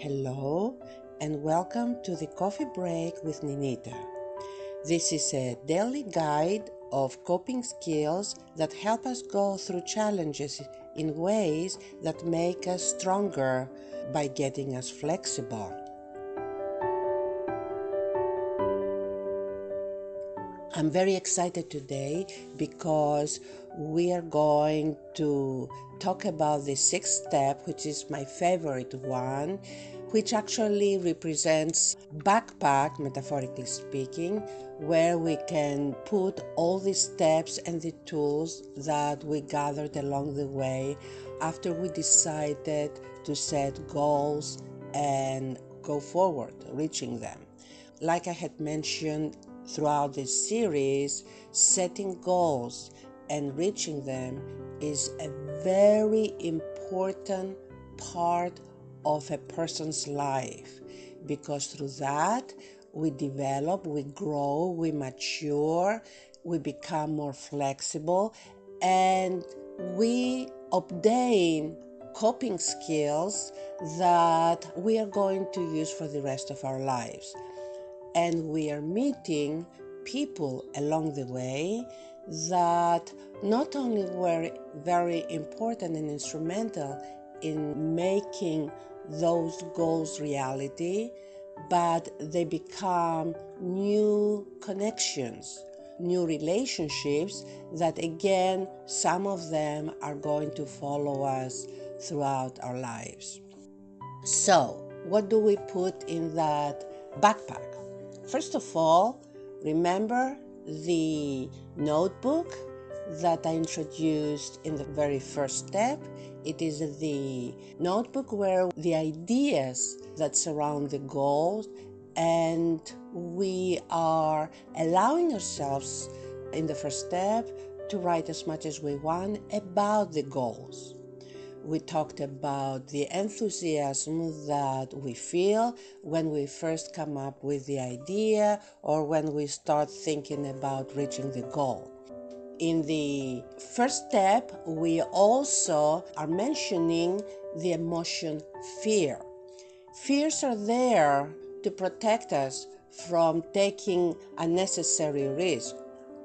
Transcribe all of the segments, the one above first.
Hello and welcome to the Coffee Break with Ninita. This is a daily guide of coping skills that help us go through challenges in ways that make us stronger by getting us flexible. I'm very excited today because we are going to talk about the sixth step, which is my favorite one, which actually represents backpack, metaphorically speaking, where we can put all the steps and the tools that we gathered along the way after we decided to set goals and go forward, reaching them. Like I had mentioned throughout this series, setting goals and reaching them is a very important part of a person's life, because through that we develop, we grow, we mature, we become more flexible, and we obtain coping skills that we are going to use for the rest of our lives. And we are meeting people along the way that not only were very important and instrumental in making those goals reality, but they become new connections, new relationships that, again, some of them are going to follow us throughout our lives. So, what do we put in that backpack? First of all, remember the notebook that I introduced in the very first step. It is the notebook where the ideas that surround the goals, and we are allowing ourselves in the first step to write as much as we want about the goals. We talked about the enthusiasm that we feel when we first come up with the idea or when we start thinking about reaching the goal. In the first step, we also are mentioning the emotion fear. Fears are there to protect us from taking unnecessary risk,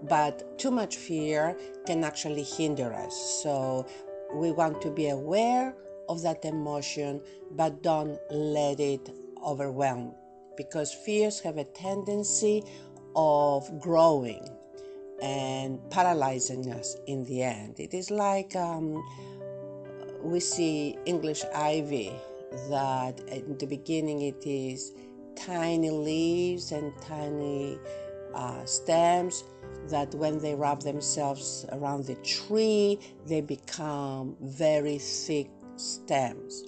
but too much fear can actually hinder us. So we want to be aware of that emotion, but don't let it overwhelm, because fears have a tendency of growing and paralyzing us in the end. It is like we see English ivy, that in the beginning it is tiny leaves and tiny stems, that when they wrap themselves around the tree, they become very thick stems.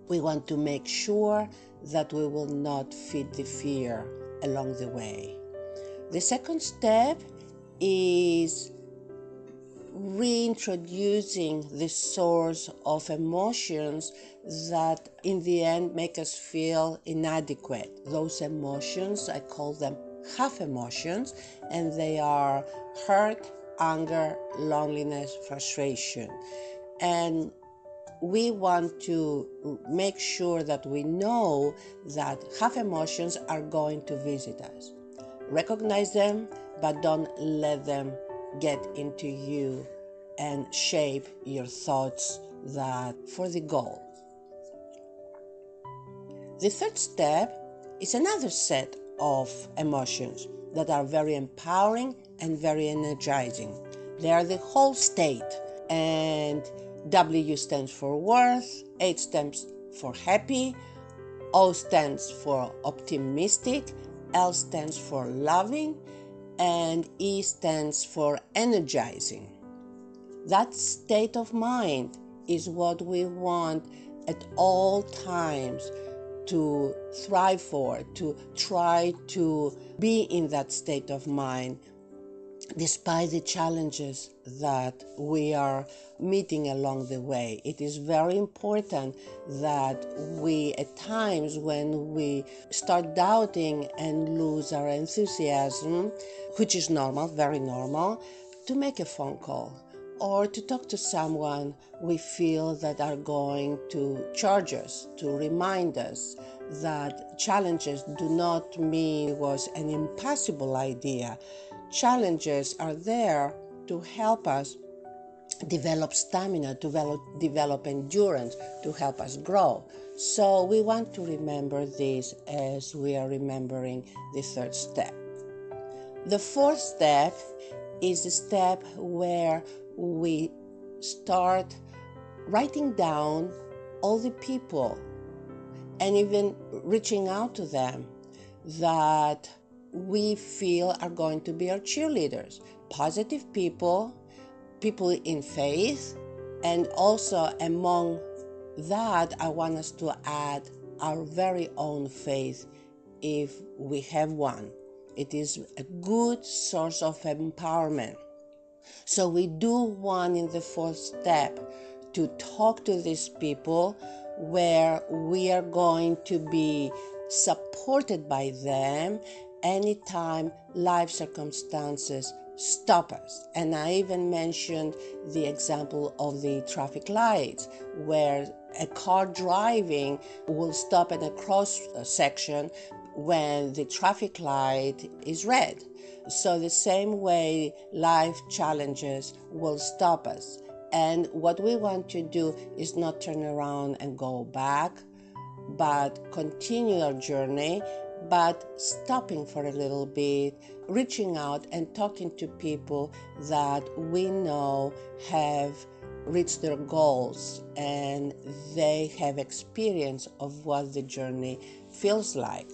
We want to make sure that we will not feed the fear along the way. The second step is reintroducing the source of emotions that in the end make us feel inadequate. Those emotions, I call them half emotions, and they are hurt, anger, loneliness, frustration. And we want to make sure that we know that half emotions are going to visit us. Recognize them, but don't let them get into you and shape your thoughts that for the goal. The third step is another set of emotions that are very empowering and very energizing. They are the whole state, and W stands for worth, H stands for happy, O stands for optimistic, L stands for loving, and E stands for energizing. That state of mind is what we want at all times to thrive for, to try to be in that state of mind despite the challenges that we are meeting along the way. It is very important that we, at times when we start doubting and lose our enthusiasm, which is normal, very normal, to make a phone call. or to talk to someone we feel that are going to charge us, to remind us that challenges do not mean it was an impossible idea. Challenges are there to help us develop stamina, to develop endurance, to help us grow. So we want to remember this as we are remembering the third step. The fourth step is the step where we start writing down all the people and even reaching out to them that we feel are going to be our cheerleaders. Positive people, people in faith, and also among that I want us to add our very own faith if we have one. It is a good source of empowerment. So we do want in the fourth step to talk to these people where we are going to be supported by them anytime life circumstances stop us. And I even mentioned the example of the traffic lights, where a car driving will stop at a cross section when the traffic light is red. So the same way life challenges will stop us. And what we want to do is not turn around and go back, but continue our journey, but stopping for a little bit, reaching out and talking to people that we know have reached their goals and they have experience of what the journey feels like.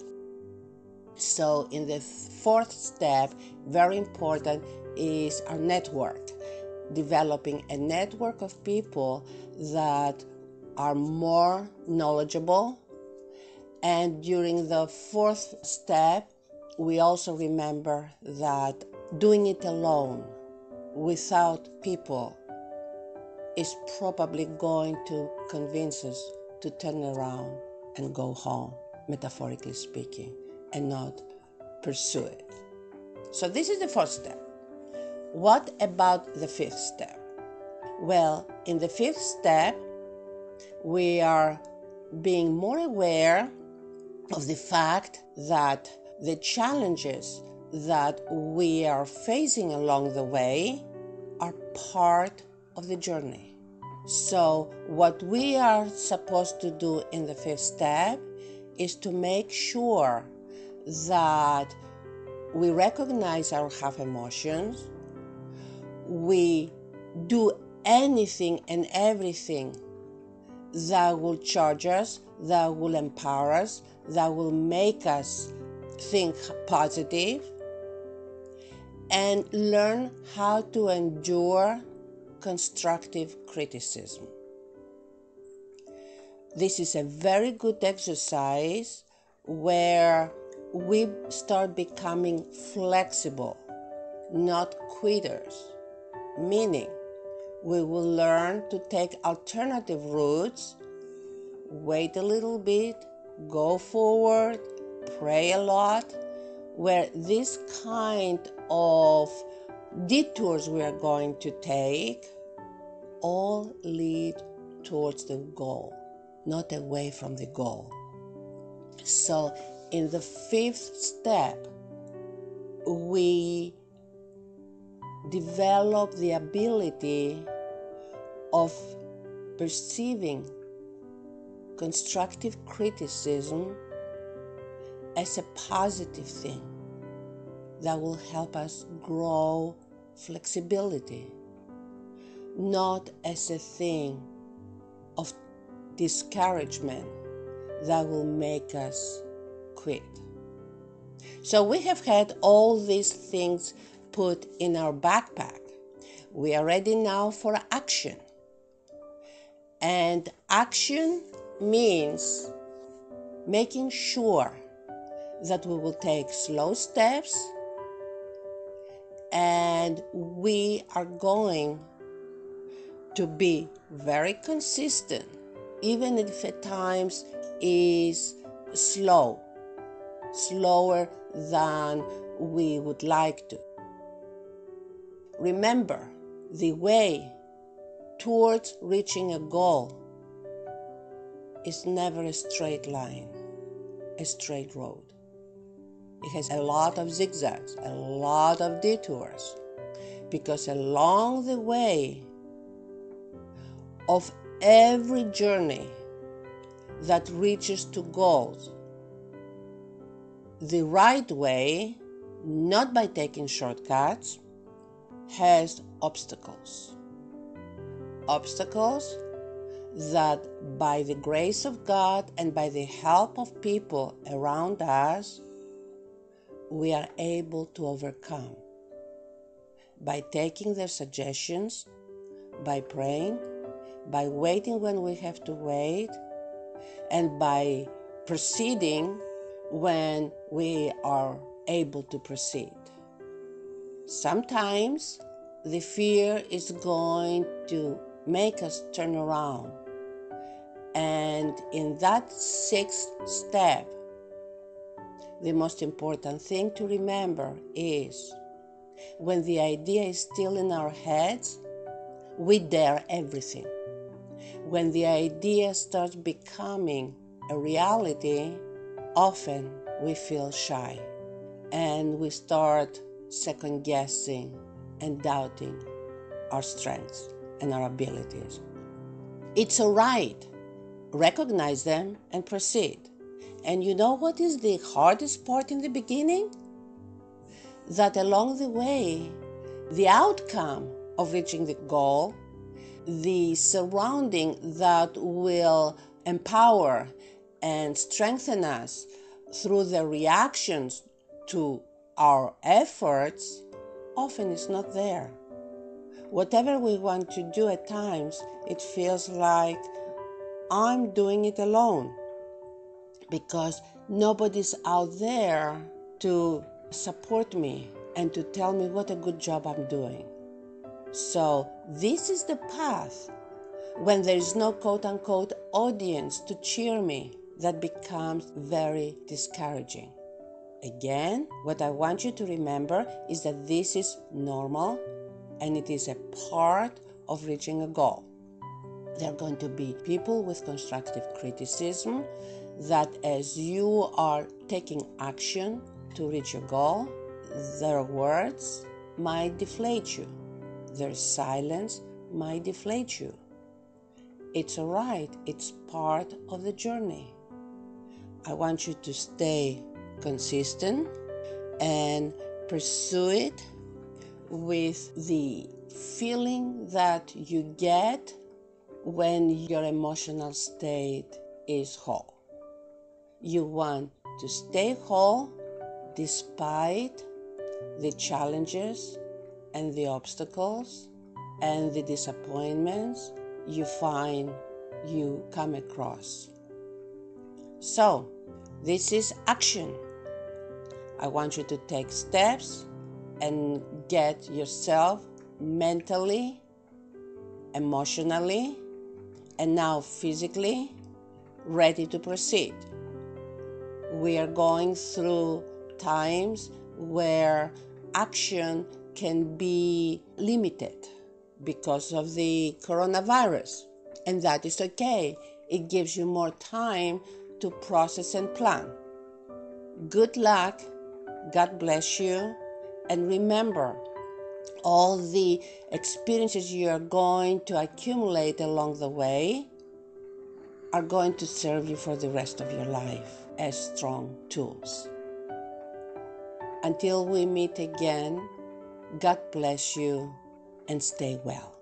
So in the fourth step, very important, is our network. Developing a network of people that are more knowledgeable. And during the fourth step, we also remember that doing it alone without people is probably going to convince us to turn around and go home, metaphorically speaking, and not pursue it. So this is the fourth step. What about the fifth step? Well, in the fifth step, we are being more aware of the fact that the challenges that we are facing along the way are part of the journey. So what we are supposed to do in the fifth step is to make sure that we recognize our half emotions, we do anything and everything that will charge us, that will empower us, that will make us think positive, and learn how to endure constructive criticism. This is a very good exercise where we start becoming flexible, not quitters, meaning we will learn to take alternative routes, wait a little bit, go forward, pray a lot, where this kind of detours we are going to take all lead towards the goal, not away from the goal. So in the fifth step, we develop the ability of perceiving constructive criticism as a positive thing that will help us grow flexibility, not as a thing of discouragement that will make us quit. So we have had all these things put in our backpack. We are ready now for action. And action means making sure that we will take slow steps and we are going to be very consistent, even if at times is slower than we would like to. Remember, The way towards reaching a goal is never a straight line, a straight road. It has a lot of zigzags, a lot of detours, because along the way of every journey that reaches to goals, the right way, not by taking shortcuts, has obstacles. Obstacles that by the grace of God and by the help of people around us, we are able to overcome by taking their suggestions, by praying, by waiting when we have to wait, and by proceeding when we are able to proceed. Sometimes the fear is going to make us turn around, and in that sixth step, the most important thing to remember is when the idea is still in our heads, we dare everything. When the idea starts becoming a reality, often we feel shy and we start second-guessing and doubting our strengths and our abilities. It's all right. Recognize them and proceed. And you know what is the hardest part in the beginning? That along the way, the outcome of reaching the goal, the surrounding that will empower and strengthen us through the reactions to our efforts, often is not there. Whatever we want to do at times, it feels like I'm doing it alone because nobody's out there to support me and to tell me what a good job I'm doing. So this is the path when there is no quote-unquote audience to cheer me that becomes very discouraging. Again, what I want you to remember is that this is normal and it is a part of reaching a goal. There are going to be people with constructive criticism that as you are taking action to reach your goal, their words might deflate you. Their silence might deflate you. It's all right. It's part of the journey. I want you to stay consistent and pursue it with the feeling that you get when your emotional state is whole. You want to stay whole despite the challenges and the obstacles and the disappointments you find you come across. So, this is action. I want you to take steps and get yourself mentally, emotionally, and now physically ready to proceed. We are going through times where action can be limited because of the coronavirus, and that is okay. It gives you more time to process and plan. Good luck, God bless you, and remember, all the experiences you are going to accumulate along the way are going to serve you for the rest of your life as strong tools. Until we meet again, God bless you and stay well.